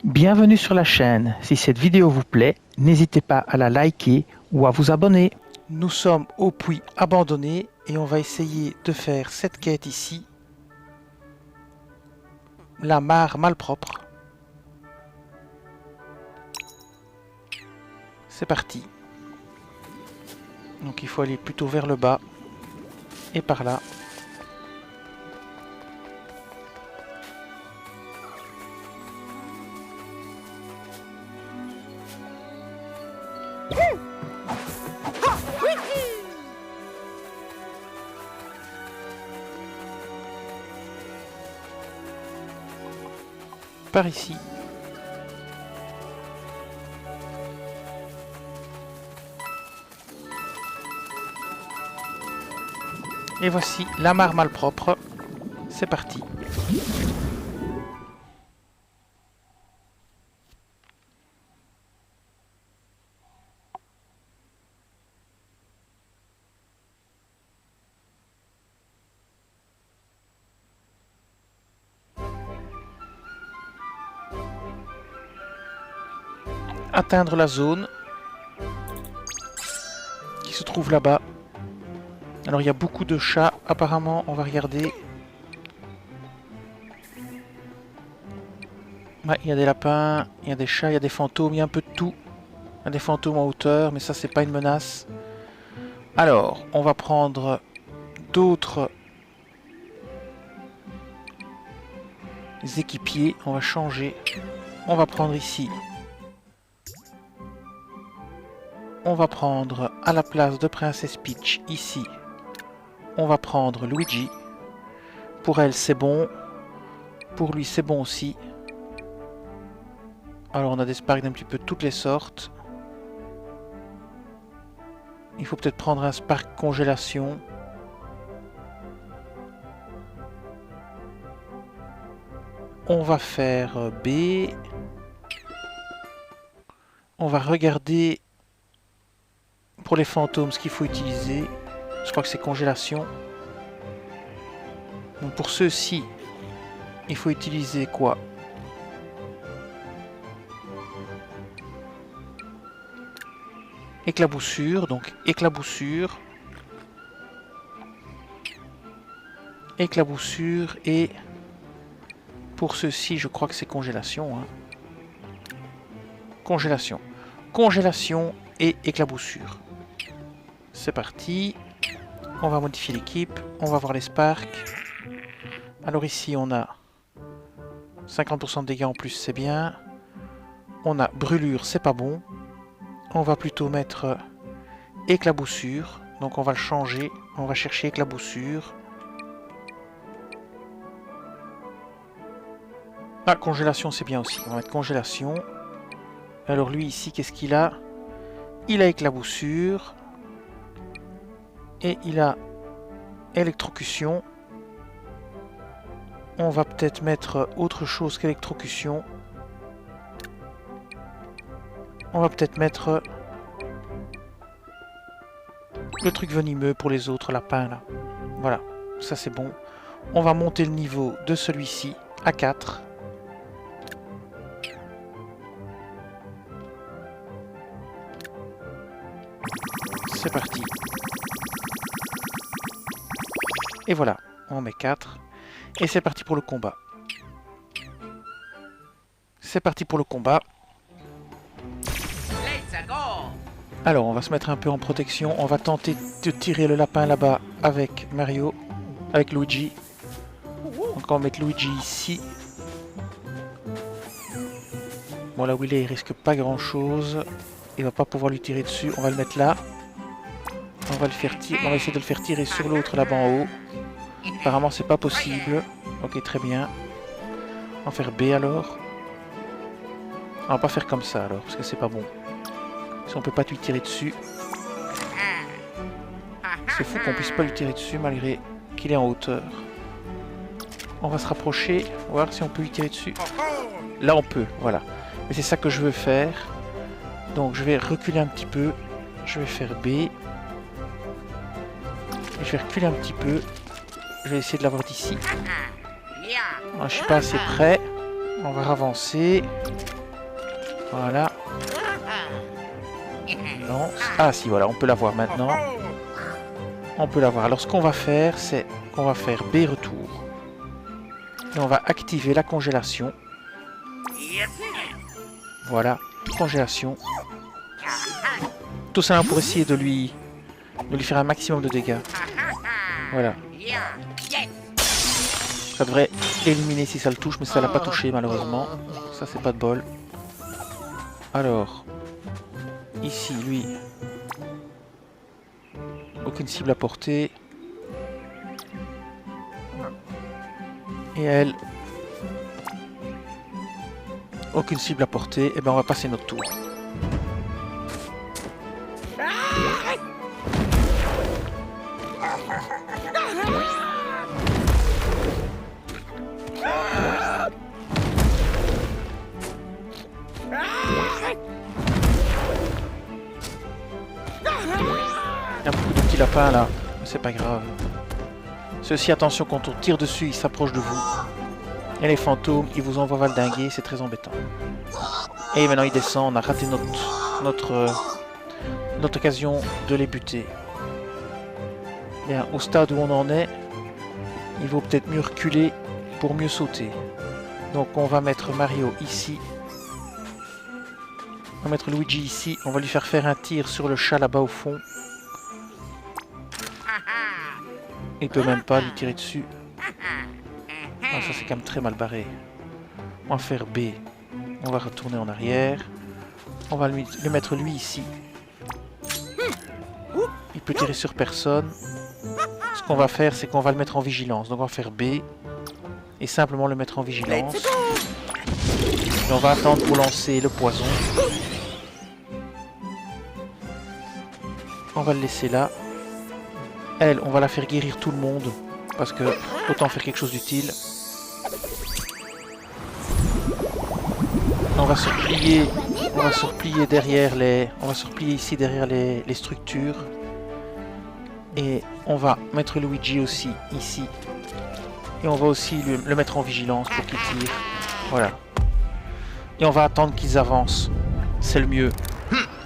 Bienvenue sur la chaîne. Si cette vidéo vous plaît, n'hésitez pas à la liker ou à vous abonner. Nous sommes au puits abandonné et on va essayer de faire cette quête ici. La mare malpropre. C'est parti. Donc il faut aller plutôt vers le bas et par là. Par ici. Et voici la mare malpropre. C'est parti. Atteindre la zone qui se trouve là-bas. Alors il y a beaucoup de chats apparemment, on va regarder. Ouais, il y a des lapins, il y a des chats, il y a des fantômes, il y a un peu de tout. Il y a des fantômes en hauteur, mais ça c'est pas une menace. Alors, on va prendre d'autres équipiers, on va changer. On va prendre ici. On va prendre à la place de Princess Peach, ici, on va prendre Luigi. Pour elle, c'est bon. Pour lui, c'est bon aussi. Alors, on a des sparks d'un petit peu de toutes les sortes. Il faut peut-être prendre un spark congélation. On va faire B. On va regarder pour les fantômes ce qu'il faut utiliser. Je crois que c'est congélation. Donc pour ceux-ci, il faut utiliser quoi? Éclaboussure, donc éclaboussure. Éclaboussure et pour ceux-ci, je crois que c'est congélation. Hein. Congélation. Congélation et éclaboussure. C'est parti. On va modifier l'équipe. On va voir les sparks. Alors ici, on a 50% de dégâts en plus, c'est bien. On a brûlure, c'est pas bon. On va plutôt mettre éclaboussure. Donc on va le changer. On va chercher éclaboussure. Ah, congélation, c'est bien aussi. On va mettre congélation. Alors lui, ici, qu'est-ce qu'il a? Il a éclaboussure. Et il a électrocution. On va peut-être mettre autre chose qu'électrocution. On va peut-être mettre le truc venimeux pour les autres lapins là. Voilà, ça c'est bon. On va monter le niveau de celui-ci à 4. C'est parti. Et voilà, on met 4. Et c'est parti pour le combat. C'est parti pour le combat. Alors, on va se mettre un peu en protection. On va tenter de tirer le lapin là-bas avec Mario. Avec Luigi. Donc on va mettre Luigi ici. Bon, là où il est, il risque pas grand-chose. Il va pas pouvoir lui tirer dessus. On va le mettre là. On va le faire tirer. On va essayer de le faire tirer sur l'autre là-bas en haut. Apparemment, c'est pas possible. Ok, très bien. On va faire B alors. On va pas faire comme ça alors, parce que c'est pas bon. Si on peut pas lui tirer dessus. C'est fou qu'on puisse pas lui tirer dessus malgré qu'il est en hauteur. On va se rapprocher, voir si on peut lui tirer dessus. Là on peut, voilà. Mais c'est ça que je veux faire. Donc je vais reculer un petit peu. Je vais faire B. Et je vais reculer un petit peu. Je vais essayer de l'avoir d'ici. Je suis pas assez près. On va avancer. Voilà. Lance. Ah si, voilà, on peut la voir maintenant. On peut la voir. Alors ce qu'on va faire, c'est qu'on va faire B retour. Et on va activer la congélation. Voilà, congélation. Tout ça pour essayer de lui faire un maximum de dégâts. Voilà. Ça devrait éliminer si ça le touche, mais ça l'a pas touché malheureusement. Ça c'est pas de bol. Alors, ici lui, aucune cible à portée. Et elle, aucune cible à portée. Et ben on va passer notre tour. Il y a beaucoup de petits lapins là, mais c'est pas grave. Ceci, attention, quand on tire dessus, ils s'approchent de vous. Et les fantômes, ils vous envoient valdinguer, c'est très embêtant. Et maintenant ils descendent, on a raté notre occasion de les buter. Bien, au stade où on en est, il vaut peut-être mieux reculer pour mieux sauter. Donc on va mettre Mario ici. On va mettre Luigi ici, on va lui faire un tir sur le chat là-bas au fond. Il peut même pas lui tirer dessus. Ah, ça c'est quand même très mal barré. On va faire B. On va retourner en arrière. On va lui mettre lui ici. Il peut tirer sur personne. Ce qu'on va faire, c'est qu'on va le mettre en vigilance. Donc on va faire B. Et simplement le mettre en vigilance. Et on va attendre pour lancer le poison. On va le laisser là. Elle, on va la faire guérir tout le monde. Parce que autant faire quelque chose d'utile. On va se replier derrière les... On va se replier ici derrière les structures. Et on va mettre Luigi aussi ici. Et on va aussi le mettre en vigilance pour qu'il tire. Voilà. Et on va attendre qu'ils avancent. C'est le mieux.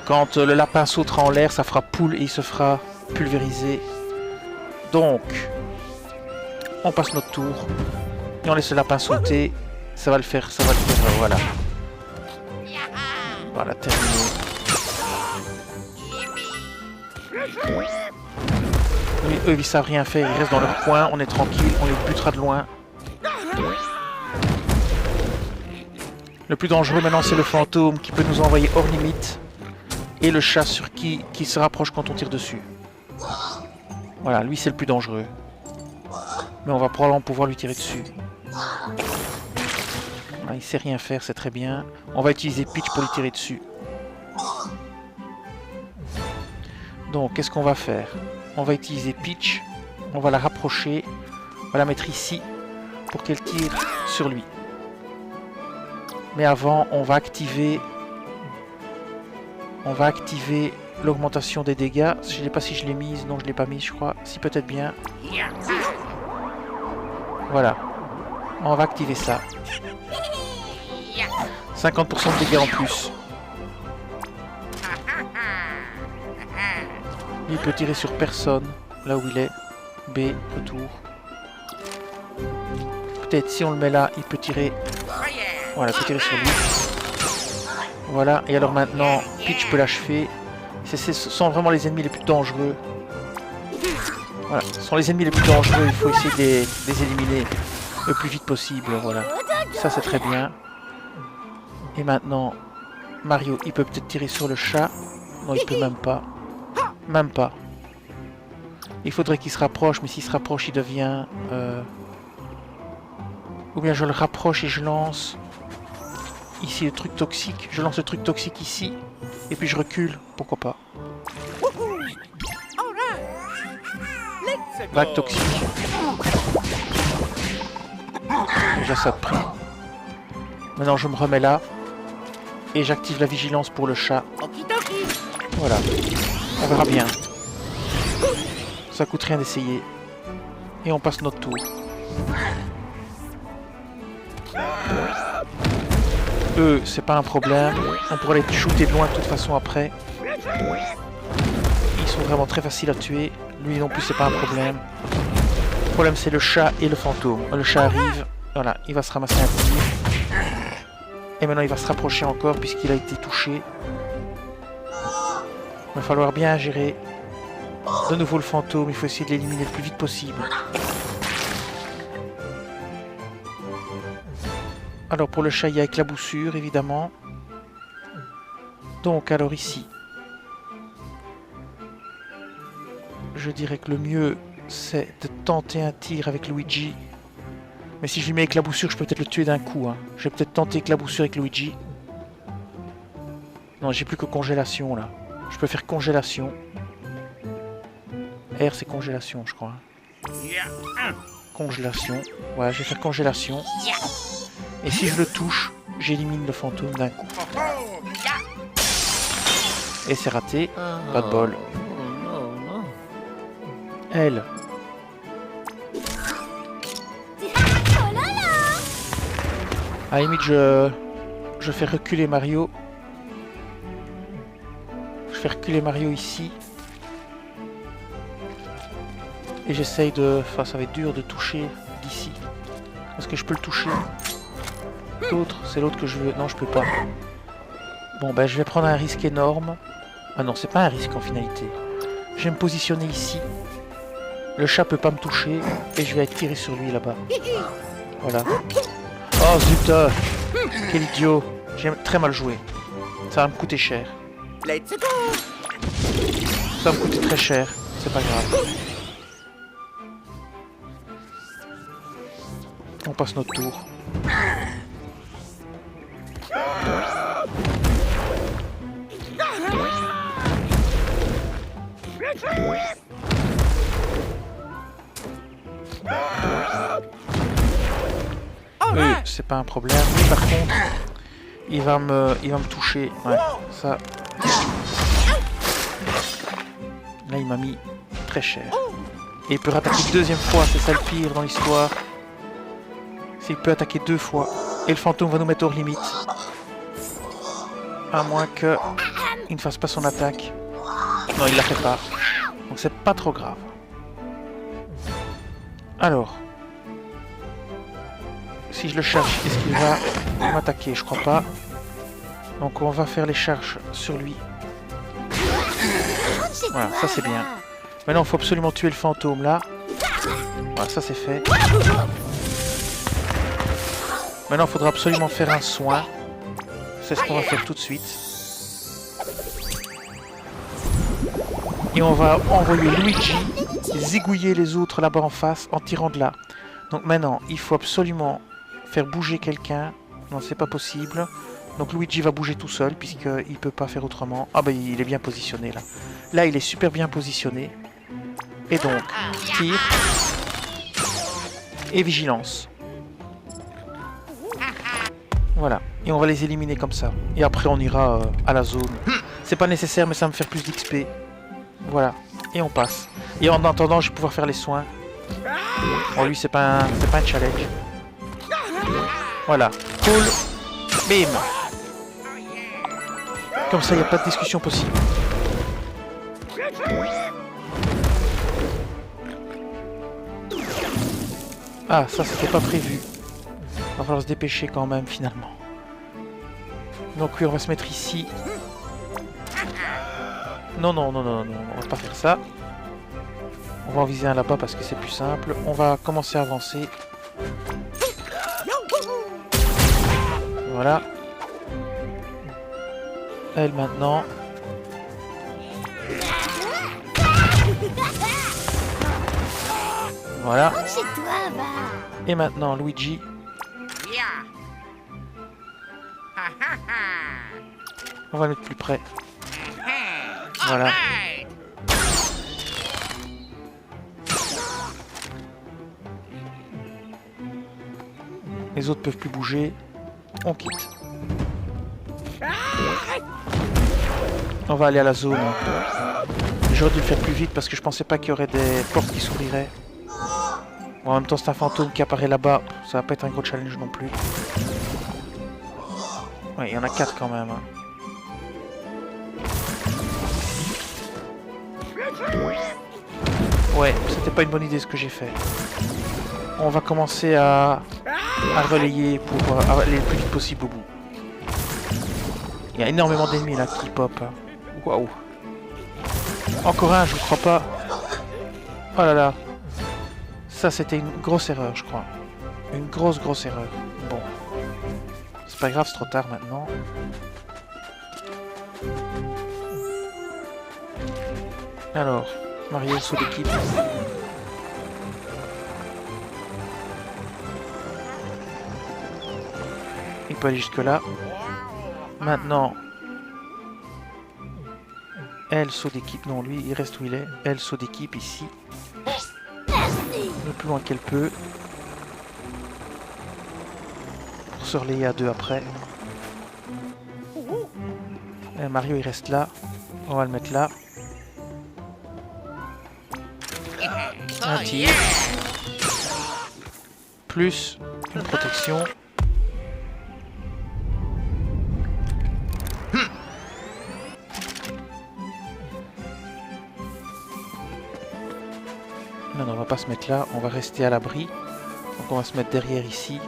Quand le lapin sautera en l'air, ça fera poule et il se fera pulvériser. Donc, on passe notre tour. Et on laisse le lapin sauter. Ça va le faire, voilà. Voilà, terminé. Oui, eux, ils savent rien faire, ils restent dans leur coin, on est tranquille, on les butera de loin. Le plus dangereux maintenant, c'est le fantôme qui peut nous envoyer hors limite. Et le chat sur qui se rapproche quand on tire dessus. Voilà, lui c'est le plus dangereux. Mais on va probablement pouvoir lui tirer dessus. Ah, il sait rien faire, c'est très bien. On va utiliser Peach pour lui tirer dessus. Donc, qu'est-ce qu'on va faire? On va utiliser Peach. On va la rapprocher. On va la mettre ici pour qu'elle tire sur lui. Mais avant, on va activer l'augmentation des dégâts. Je ne sais pas si je l'ai mise. Non, je ne l'ai pas mise, je crois. Si, peut-être bien. Voilà. On va activer ça. 50% de dégâts en plus. Il peut tirer sur personne. Là où il est. B, retour. Peut-être si on le met là, il peut tirer... Voilà, il peut tirer sur lui. Voilà, et alors maintenant, Peach peut l'achever. Ce sont vraiment les ennemis les plus dangereux. Voilà, ce sont les ennemis les plus dangereux. Il faut essayer de les éliminer le plus vite possible. Voilà, ça c'est très bien. Et maintenant, Mario, il peut peut-être tirer sur le chat. Non, il peut même pas. Même pas. Il faudrait qu'il se rapproche, mais s'il se rapproche, il devient... Ou bien je le rapproche et je lance... Ici le truc toxique. Je lance le truc toxique ici. Et puis je recule. Pourquoi pas. Vague toxique. Déjà ça de prix. Maintenant je me remets là. Et j'active la vigilance pour le chat. Voilà. On verra bien. Ça coûte rien d'essayer. Et on passe notre tour. Eux, c'est pas un problème. On pourrait les shooter de loin de toute façon après. Ils sont vraiment très faciles à tuer. Lui non plus, c'est pas un problème. Le problème, c'est le chat et le fantôme. Le chat arrive. Voilà, il va se ramasser un tir. Et maintenant, il va se rapprocher encore puisqu'il a été touché. Il va falloir bien gérer. De nouveau le fantôme, il faut essayer de l'éliminer le plus vite possible. Alors pour le chat, il y a éclaboussure, évidemment. Donc, alors ici, je dirais que le mieux, c'est de tenter un tir avec Luigi. Mais si je lui mets éclaboussure, je peux peut-être le tuer d'un coup. Hein. Je vais peut-être tenter éclaboussure avec Luigi. Non, j'ai plus que congélation, là. Je peux faire congélation. R, c'est congélation, je crois. Congélation. Voilà, je vais faire congélation. Et si je le touche, j'élimine le fantôme d'un coup. Et c'est raté. Pas de bol. Elle. À la limite, je fais reculer Mario. Je fais reculer Mario ici. Et j'essaye de... Enfin, ça va être dur de toucher d'ici. Est-ce que je peux le toucher? L'autre, c'est l'autre que je veux... Non, je peux pas. Bon, ben, je vais prendre un risque énorme. Ah non, c'est pas un risque en finalité. Je vais me positionner ici. Le chat peut pas me toucher. Et je vais tirer sur lui là-bas. Voilà. Oh zut! Quel idiot! J'ai très mal joué. Ça va me coûter cher. Ça va me coûter très cher. C'est pas grave. On passe notre tour. C'est pas un problème. Lui, par contre, il va me toucher. Ouais, ça. Là, il m'a mis très cher. Et il peut rattaquer une deuxième fois. C'est ça le pire dans l'histoire. C'est qu'il peut attaquer 2 fois. Et le fantôme va nous mettre hors limite. À moins que il ne fasse pas son attaque. Non, il la fait pas. Donc c'est pas trop grave. Alors. Si je le charge, est-ce qu'il va m'attaquer? Je crois pas. Donc on va faire les charges sur lui. Voilà, ça c'est bien. Maintenant il faut absolument tuer le fantôme là. Voilà, ça c'est fait. Maintenant il faudra absolument faire un soin. C'est ce qu'on va faire tout de suite. Et on va envoyer Luigi zigouiller les autres là-bas en face en tirant de là. Donc maintenant il faut absolument faire bouger quelqu'un. Non, c'est pas possible. Donc Luigi va bouger tout seul puisqu'il peut pas faire autrement. Ah bah il est bien positionné là. Là il est super bien positionné. Et donc, tir. Et vigilance. Voilà. Et on va les éliminer comme ça. Et après on ira à la zone. C'est pas nécessaire mais ça va me faire plus d'XP. Voilà. Et on passe. Et en attendant je vais pouvoir faire les soins. Bon lui c'est pas un challenge. Voilà, cool, bim. Comme ça, il n'y a pas de discussion possible. Ah, ça, c'était pas prévu. Il va falloir se dépêcher quand même, finalement. Donc oui, on va se mettre ici. Non, non, non, non, non, on va pas faire ça. On va en viser un là-bas parce que c'est plus simple. On va commencer à avancer. Voilà. Elle maintenant. Voilà. Et maintenant Luigi. On va le mettre plus près. Voilà. Les autres peuvent plus bouger. On quitte. On va aller à la zone. J'aurais dû le faire plus vite parce que je pensais pas qu'il y aurait des portes qui s'ouvriraient. Bon, en même temps, c'est un fantôme qui apparaît là-bas. Ça va pas être un gros challenge non plus. Ouais, il y en a 4 quand même. Hein. Ouais, c'était pas une bonne idée ce que j'ai fait. On va commencer à relayer pour aller le plus vite possible au bout. Il y a énormément d'ennemis là qui pop. Waouh. Encore un, je ne crois pas. Oh là là. Ça, c'était une grosse erreur, je crois. Une grosse erreur. Bon. C'est pas grave, c'est trop tard maintenant. Alors, Mario saut d'équipe. Il peut aller jusque là. Maintenant, elle saut d'équipe. Non, lui, il reste où il est. Elle saut d'équipe ici. Le plus loin qu'elle peut. Pour se relayer à deux après. Et Mario, il reste là. On va le mettre là. Un tir. Plus une protection. Non, on va pas se mettre là, on va rester à l'abri. Donc on va se mettre derrière ici.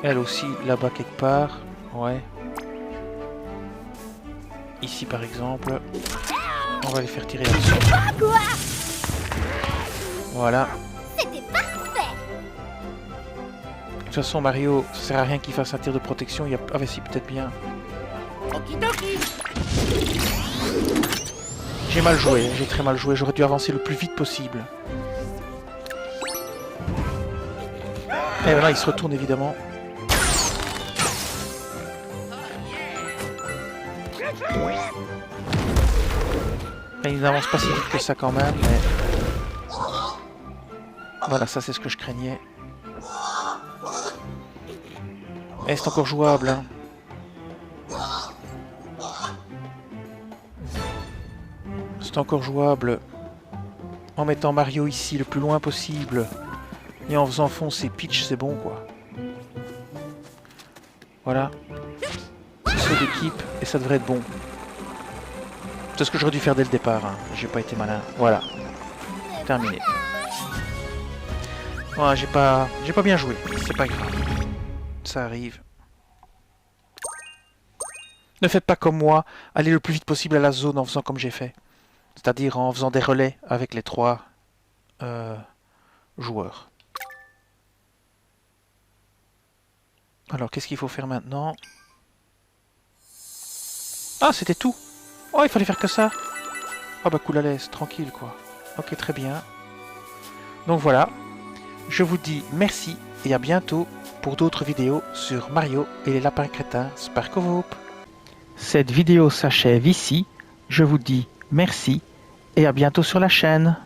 Elle aussi là-bas quelque part. Ouais. Ici par exemple. On va les faire tirer là-dessus. Voilà. De toute façon Mario, ça sert à rien qu'il fasse un tir de protection. Il y a... Ah bah si, peut-être bien. J'ai mal joué, j'ai très mal joué, j'aurais dû avancer le plus vite possible. Et voilà, il se retourne évidemment. Et il n'avance pas si vite que ça quand même, mais... Voilà, ça c'est ce que je craignais. Et c'est encore jouable, hein. C'est encore jouable en mettant Mario ici le plus loin possible et en faisant foncer Peach, c'est bon quoi. Voilà. Saut d'équipe et ça devrait être bon. C'est ce que j'aurais dû faire dès le départ, hein. J'ai pas été malin. Voilà. Terminé. Voilà, j'ai pas bien joué, c'est pas grave. Ça arrive. Ne faites pas comme moi, allez le plus vite possible à la zone en faisant comme j'ai fait. C'est-à-dire en faisant des relais avec les 3 joueurs. Alors, qu'est-ce qu'il faut faire maintenant? Ah, c'était tout. Oh, il fallait faire que ça. Ah bah cool à l'aise, tranquille quoi. Ok, très bien. Donc voilà. Je vous dis merci et à bientôt pour d'autres vidéos sur Mario et les lapins crétins Spark of Hope. Cette vidéo s'achève ici. Je vous dis merci et à bientôt sur la chaîne.